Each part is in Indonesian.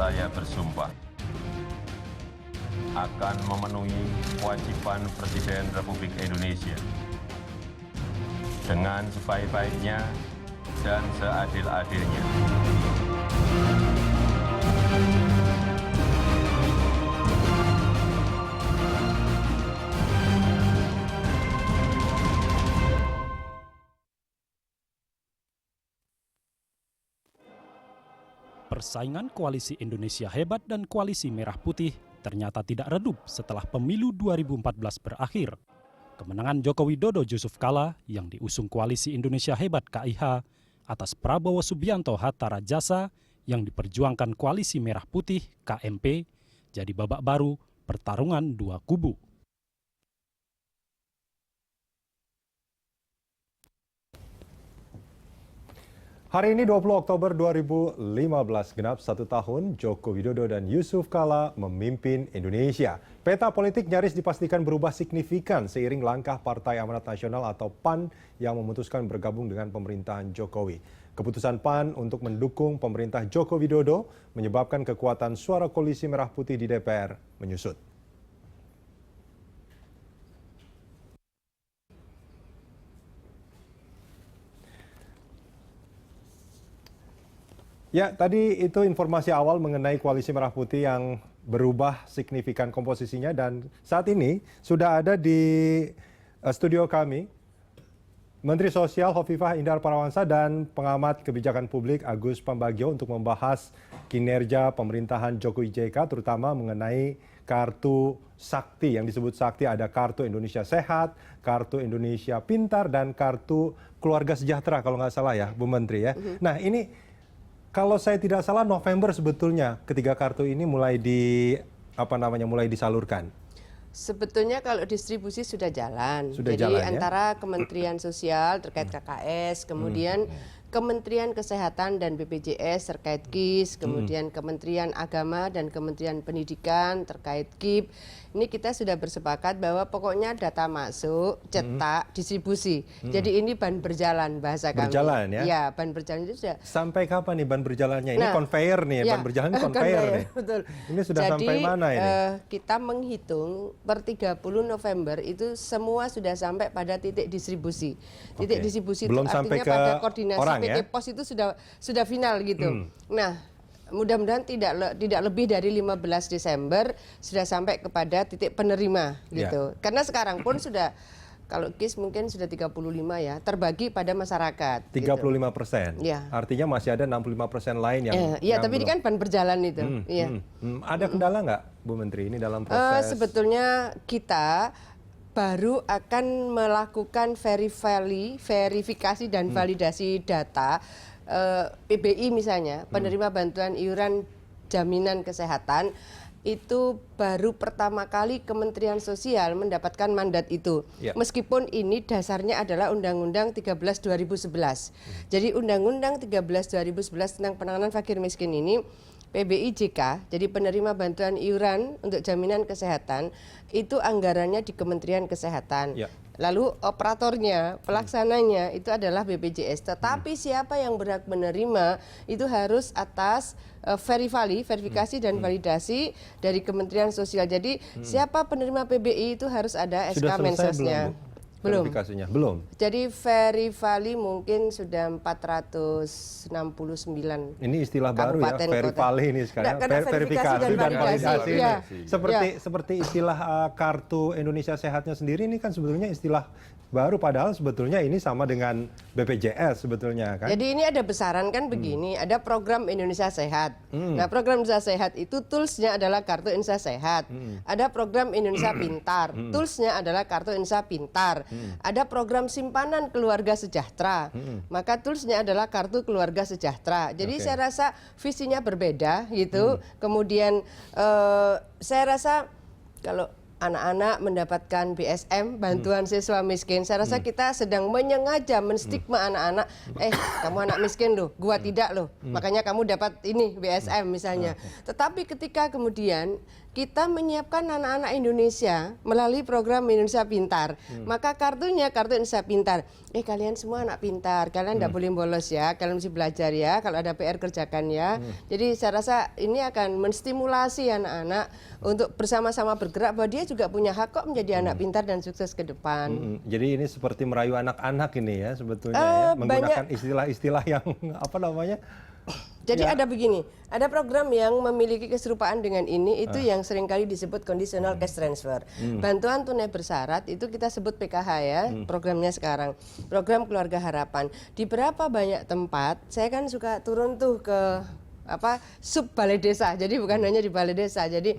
saya bersumpah akan memenuhi kewajiban Presiden Republik Indonesia dengan sebaik-baiknya dan seadil-adilnya. Persaingan Koalisi Indonesia Hebat dan Koalisi Merah Putih ternyata tidak redup setelah pemilu 2014 berakhir. Kemenangan Joko Widodo Yusuf Kala yang diusung Koalisi Indonesia Hebat KIH atas Prabowo Subianto Hatta Rajasa yang diperjuangkan Koalisi Merah Putih KMP jadi babak baru pertarungan dua kubu. Hari ini 20 Oktober 2015, genap 1 tahun Joko Widodo dan Yusuf Kala memimpin Indonesia. Peta politik nyaris dipastikan berubah signifikan seiring langkah Partai Amanat Nasional atau PAN yang memutuskan bergabung dengan pemerintahan Jokowi. Keputusan PAN untuk mendukung pemerintah Joko Widodo menyebabkan kekuatan suara koalisi Merah Putih di DPR menyusut. Ya, tadi itu informasi awal mengenai Koalisi Merah Putih yang berubah signifikan komposisinya dan saat ini sudah ada di studio kami Menteri Sosial Hovifah Indar Parawansa dan pengamat kebijakan publik Agus Pambagio untuk membahas kinerja pemerintahan Jokowi JK terutama mengenai kartu sakti yang disebut sakti. Ada kartu Indonesia Sehat, kartu Indonesia Pintar dan kartu Keluarga Sejahtera kalau nggak salah ya Bu Menteri ya. Nah ini kalau saya tidak salah November sebetulnya ketiga kartu ini mulai mulai disalurkan. Sebetulnya kalau distribusi sudah jalan. Sudah Jadi jalan, ya? antara Kementerian Sosial terkait KKS, kemudian Kementerian Kesehatan dan BPJS terkait KIS, kemudian Kementerian Agama dan Kementerian Pendidikan terkait KIP. Ini kita sudah bersepakat bahwa pokoknya data masuk, cetak, distribusi. Jadi ini ban berjalan bahasa kami. Berjalan ya? Ya, ban berjalan itu sudah. Sampai kapan nih ban berjalannya? Ini Nah, conveyor nih, ya, ban berjalan conveyor nih. Betul. Ini sudah Jadi, sampai mana ini? Kita menghitung per 30 November itu semua sudah sampai pada titik distribusi. Titik distribusi Belum itu sampai artinya ke pada koordinasi orang, PT ya? Pos itu sudah final gitu. Nah, mudah-mudahan tidak lebih dari 15 Desember sudah sampai kepada titik penerima gitu. Karena sekarang pun sudah kalau KIS mungkin sudah 35 ya, terbagi pada masyarakat. 35%. Ya. Artinya masih ada 65% lain yang Iya, tapi belum. ini kan ban berjalan itu. Ada kendala nggak Bu Menteri ini dalam proses? Sebetulnya kita baru akan melakukan verifikasi dan validasi data PBI misalnya, penerima bantuan iuran jaminan kesehatan, itu baru pertama kali Kementerian Sosial mendapatkan mandat itu. Ya. Meskipun ini dasarnya adalah Undang-Undang 13 2011. Jadi Undang-Undang 13 2011 tentang penanganan fakir miskin ini PBI JK, jadi penerima bantuan iuran untuk jaminan kesehatan, itu anggarannya di Kementerian Kesehatan. Ya. Lalu operatornya, pelaksananya itu adalah BPJS. Tetapi siapa yang berhak menerima itu harus atas verifikasi dan validasi dari Kementerian Sosial. Jadi siapa penerima PBI itu harus ada SK Sudah selesai Mensesnya. belum, Bu? Belum. Verifikasinya belum. Jadi verivali mungkin sudah 469. Ini istilah baru ya, kabupaten, verivali kota. ini sekarang. Nah, karena verifikasi dan validasi, ini. ya. Seperti istilah kartu Indonesia Sehatnya sendiri ini kan sebetulnya istilah baru padahal sebetulnya ini sama dengan BPJS sebetulnya kan. Jadi ini ada besaran kan begini, ada program Indonesia Sehat. Nah, program Indonesia Sehat itu toolsnya adalah kartu Indonesia Sehat. Ada program Indonesia Pintar, toolsnya adalah kartu Indonesia Pintar. Ada program simpanan keluarga sejahtera, maka toolsnya adalah kartu keluarga sejahtera. Jadi saya rasa visinya berbeda gitu. Kemudian saya rasa kalau anak-anak mendapatkan BSM, bantuan siswa miskin. Saya rasa kita sedang menyengaja menstigma anak-anak, kamu anak miskin loh, gua tidak loh. Makanya kamu dapat ini BSM misalnya. Tetapi ketika kemudian kita menyiapkan anak-anak Indonesia melalui program Indonesia Pintar, maka kartunya kartu Indonesia Pintar. Kalian semua anak pintar, kalian tidak boleh bolos ya, kalian mesti belajar ya, kalau ada PR kerjakan ya. Jadi saya rasa ini akan menstimulasi anak-anak untuk bersama-sama bergerak bahwa dia juga punya hak kok menjadi anak pintar dan sukses ke depan. Jadi ini seperti merayu anak-anak ini ya sebetulnya ya, menggunakan istilah-istilah yang apa namanya? Jadi ada begini, ada program yang memiliki keserupaan dengan ini, itu yang seringkali disebut conditional cash transfer. Bantuan tunai bersyarat itu kita sebut PKH ya, programnya sekarang. Program Keluarga Harapan. Di berapa banyak tempat, saya kan suka turun tuh ke sub balai desa, jadi bukan hanya di balai desa, jadi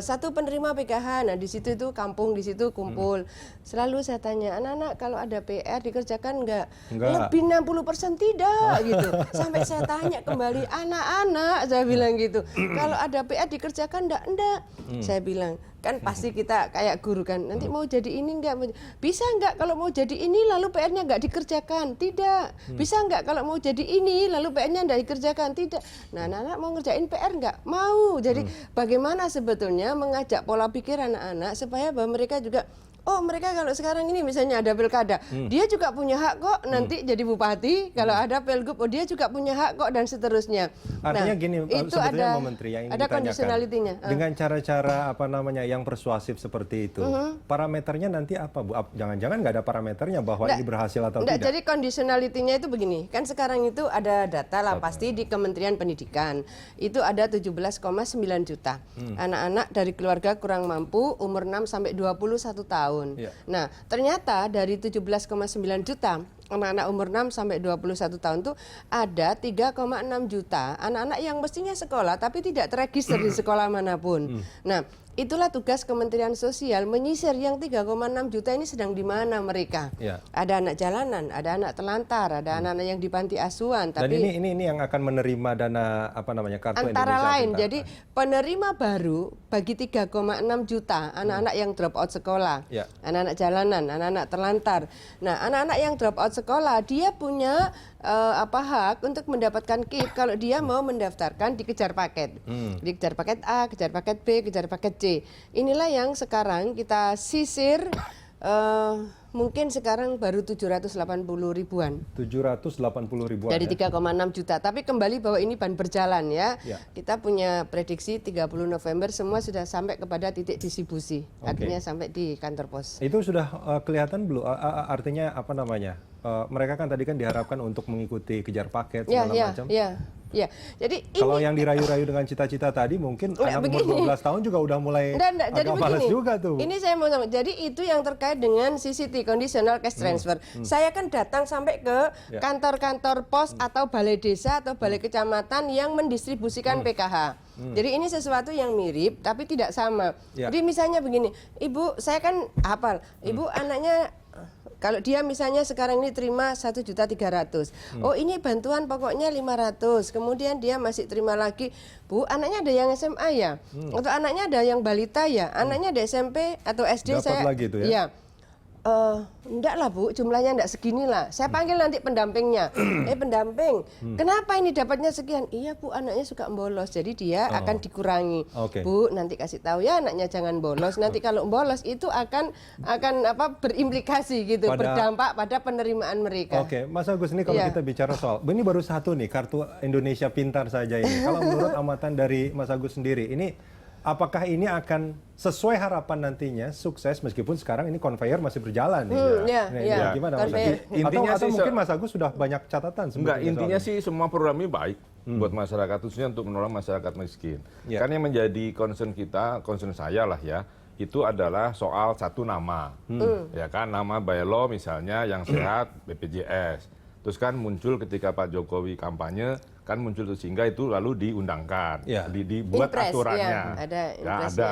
satu penerima PKH, nah di situ itu kampung, di situ kumpul. Selalu saya tanya, anak-anak kalau ada PR dikerjakan enggak? Lebih 60% tidak gitu. Sampai saya tanya kembali, anak-anak saya bilang gitu, kalau ada PR dikerjakan enggak? Saya bilang, kan pasti kita kayak guru kan, nanti mau jadi ini enggak, bisa enggak kalau mau jadi ini lalu PR-nya enggak dikerjakan, tidak, bisa enggak kalau mau jadi ini lalu PR-nya enggak dikerjakan, tidak. Nah anak-anak mau ngerjain PR enggak? Mau. Jadi bagaimana sebetulnya mengajak pola pikir anak-anak supaya bahwa mereka juga, mereka kalau sekarang ini misalnya ada pilkada, dia juga punya hak kok nanti jadi bupati, kalau ada pilgub, dia juga punya hak kok dan seterusnya. Artinya gini, itu sebetulnya ada, Menteri yang ingin ada ditanyakan, kondisionalitinya. Dengan cara-cara yang persuasif seperti itu, parameternya nanti apa Bu? Jangan-jangan nggak ada parameternya bahwa ini berhasil atau tidak? Jadi kondisionalitinya itu begini, kan sekarang itu ada data lah pasti di Kementerian Pendidikan, itu ada 17,9 juta anak-anak dari keluarga kurang mampu umur 6 sampai 21 tahun. Nah, ternyata dari 17,9 juta anak-anak umur 6 sampai 21 tahun itu ada 3,6 juta anak-anak yang mestinya sekolah tapi tidak terregister di sekolah manapun. Nah, itulah tugas Kementerian Sosial menyisir yang 3,6 juta ini sedang di mana mereka. Ada anak jalanan, ada anak telantar, ada anak-anak yang di panti asuhan. Dan tapi ini yang akan menerima dana kartu antara Indonesia lain, Pintar. jadi penerima baru bagi 3,6 juta anak-anak yang drop out sekolah, anak-anak jalanan, anak-anak telantar. Nah, anak-anak yang drop out sekolah dia punya hak untuk mendapatkan KIP kalau dia mau mendaftarkan di kejar paket. Di kejar paket A, kejar paket B, kejar paket C. Inilah yang sekarang kita sisir, mungkin sekarang baru 780 ribuan. 780 ribuan dari 3,6 juta. Tapi kembali bahwa ini ban berjalan ya. Kita punya prediksi 30 November semua sudah sampai kepada titik distribusi. Artinya sampai di kantor pos. Itu sudah kelihatan belum? Artinya mereka kan tadi kan diharapkan untuk mengikuti kejar paket segala macam. Ya, jadi kalau yang dirayu-rayu dengan cita-cita tadi mungkin anak umur 12 tahun juga udah mulai agak males juga tuh. Ini saya mau sama. Jadi itu yang terkait dengan CCT, conditional cash transfer. Saya kan datang sampai ke kantor-kantor pos atau balai desa atau balai kecamatan yang mendistribusikan PKH. Jadi ini sesuatu yang mirip tapi tidak sama. Jadi misalnya begini, Ibu, saya kan hafal, Ibu anaknya kalau dia misalnya sekarang ini terima 1.300.000, ini bantuan pokoknya 500, kemudian dia masih terima lagi, Bu, anaknya ada yang SMA ya, atau anaknya ada yang balita ya, anaknya ada SMP atau SD. Dapat lagi itu ya? Ya. Enggak lah Bu, jumlahnya enggak segini lah. Saya panggil nanti pendampingnya. Pendamping, kenapa ini dapatnya sekian? Iya Bu, anaknya suka bolos, jadi dia akan dikurangi. Bu, nanti kasih tahu ya anaknya jangan bolos. Nanti kalau bolos itu akan berimplikasi gitu, berdampak pada penerimaan mereka. Mas Agus, ini kalau kita bicara soal, ini baru satu nih kartu Indonesia Pintar saja ini. Kalau menurut amatan dari Mas Agus sendiri, ini apakah ini akan sesuai harapan nantinya sukses meskipun sekarang ini conveyor masih berjalan gimana Mas Agus? Intinya atau mungkin Mas Agus sudah banyak catatan sebetulnya. Intinya sih semua program ini baik buat masyarakat, khususnya untuk menolong masyarakat miskin. Kan yang menjadi concern kita, concern saya lah ya, itu adalah soal satu nama. Ya kan, nama Bayelo misalnya yang sehat BPJS. Terus kan muncul ketika Pak Jokowi kampanye, kan muncul sehingga itu lalu diundangkan, dibuat Impres, aturannya. ada.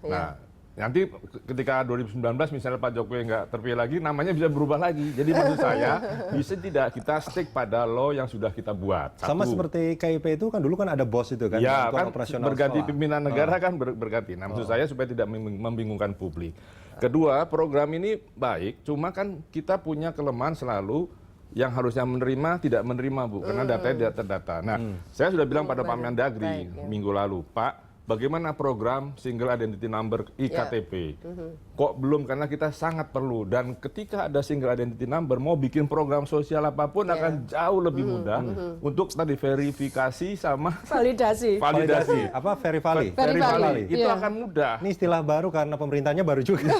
Nah, nanti ketika 2019 misalnya Pak Jokowi nggak terpilih lagi, namanya bisa berubah lagi. Jadi maksud saya, bisa tidak kita stick pada law yang sudah kita buat. Satu. Sama seperti KIP itu kan dulu kan ada BOS itu kan, ya, Bantuan kan Operasional berganti Sekolah. pimpinan negara kan berganti. Nah, maksud saya supaya tidak membingungkan publik. Kedua, program ini baik, cuma kan kita punya kelemahan selalu yang harusnya menerima tidak menerima, Bu, karena datanya tidak terdata. Nah, saya sudah bilang pada Pak Mendagri minggu lalu, Pak, bagaimana program single identity number IKTP? Kok belum? Karena kita sangat perlu. Dan ketika ada single identity number, mau bikin program sosial apapun akan jauh lebih mudah untuk tadi verifikasi sama Validasi. validasi. Apa Verifali? Verifali. Itu Iya. akan mudah. Ini istilah baru karena pemerintahnya baru juga.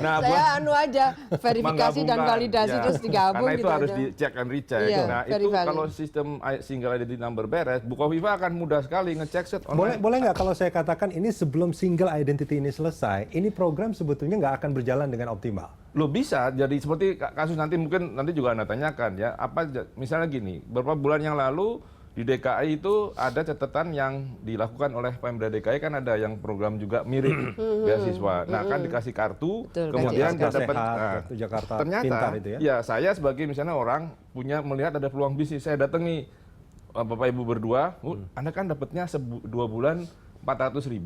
Nah, Saya anu aja verifikasi dan menggabungkan. validasi Ya. terus digabung Karena itu gitu harus aja. dicek and recheck. Iya, Nah, itu verifali. kalau sistem single identity number beres, Bukoviva akan mudah sekali ngecek set online. Boleh nggak kalau saya katakan ini sebelum single identity ini selesai, ini program sebetulnya nggak akan berjalan dengan optimal. Lo bisa jadi seperti kasus nanti mungkin nanti juga Anda tanyakan ya, misalnya gini, beberapa bulan yang lalu di DKI itu ada catatan yang dilakukan oleh Pemda DKI, kan ada yang program juga mirip beasiswa. Nah, kan dikasih kartu, Betul, kemudian dia Jakarta dapat Sehat, nah, Jakarta ternyata Pintar itu ya. ya saya sebagai misalnya orang melihat ada peluang bisnis, saya datangi Bapak Ibu berdua, Bu, Anda kan dapatnya 2 bulan 400.000.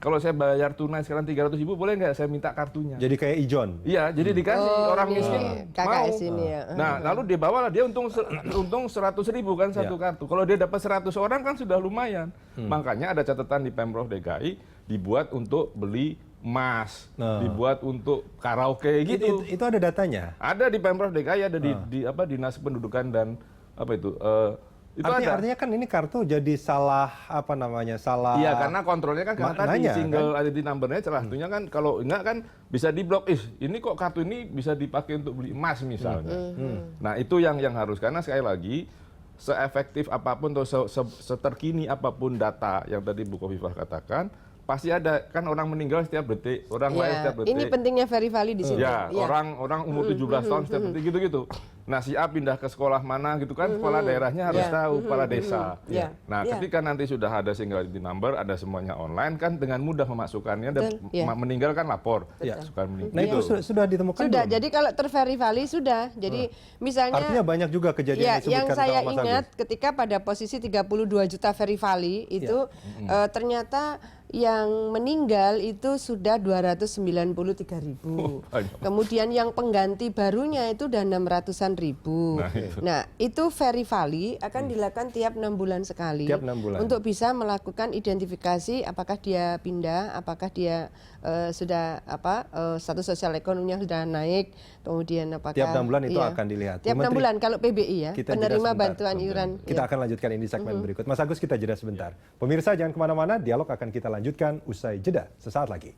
Kalau saya bayar tunai sekarang 300.000, boleh nggak saya minta kartunya? Jadi kayak Ijon. Iya, jadi dikasih orang miskin KKS mau. ini ya. Nah, lalu dia bawalah, dia untung 100.000 kan satu kartu. Kalau dia dapat 100 orang kan sudah lumayan. Makanya ada catatan di Pemprov DKI dibuat untuk beli emas, dibuat untuk karaoke gitu. Itu ada datanya. Ada di Pemprov DKI, ada di apa Dinas Pendudukan dan apa itu? Itu Artinya kan ini kartu jadi salah salah. Iya, karena kontrolnya kan karena tadi maknanya, single identity number-nya salah satunya kan kalau enggak kan bisa diblok. Ini kok kartu ini bisa dipakai untuk beli emas misalnya. Nah, itu yang harus, karena sekali lagi seefektif apapun atau seterkini apapun data yang tadi Bu Kofifah katakan, pasti ada kan orang meninggal setiap detik, orang lain setiap detik. Ini pentingnya verifali di sini. Ya, orang umur 17 tahun setiap detik gitu-gitu. Nah, si A pindah ke sekolah mana gitu kan, kepala daerahnya harus tahu, kepala desa. Ya. Nah, ketika nanti sudah ada single identity number, ada semuanya online kan dengan mudah memasukkannya dan meninggal kan lapor. Masukkan meninggal. Nah, itu sudah ditemukan Sudah, belum? jadi kalau terverifali sudah. Jadi misalnya Artinya banyak juga kejadian ya, yang disebutkan saya sama Mas ingat Agus. ketika pada posisi 32 juta verifali itu ternyata yang meninggal itu sudah 293.000. Kemudian yang pengganti barunya itu udah 600-an ribu. Nah, itu verifali akan dilakukan tiap 6 bulan sekali. Tiap 6 bulan. Untuk bisa melakukan identifikasi apakah dia pindah, apakah dia sudah status sosial ekonominya sudah naik, kemudian apakah Tiap 6 bulan itu akan dilihat. Tiap 6 Menteri, bulan kalau PBI ya, kita jeda penerima sebentar. bantuan iuran. Kita akan lanjutkan ini di segmen berikut. Mas Agus, kita jeda sebentar. Pemirsa jangan kemana-mana, dialog akan kita lanjutkan usai jeda sesaat lagi.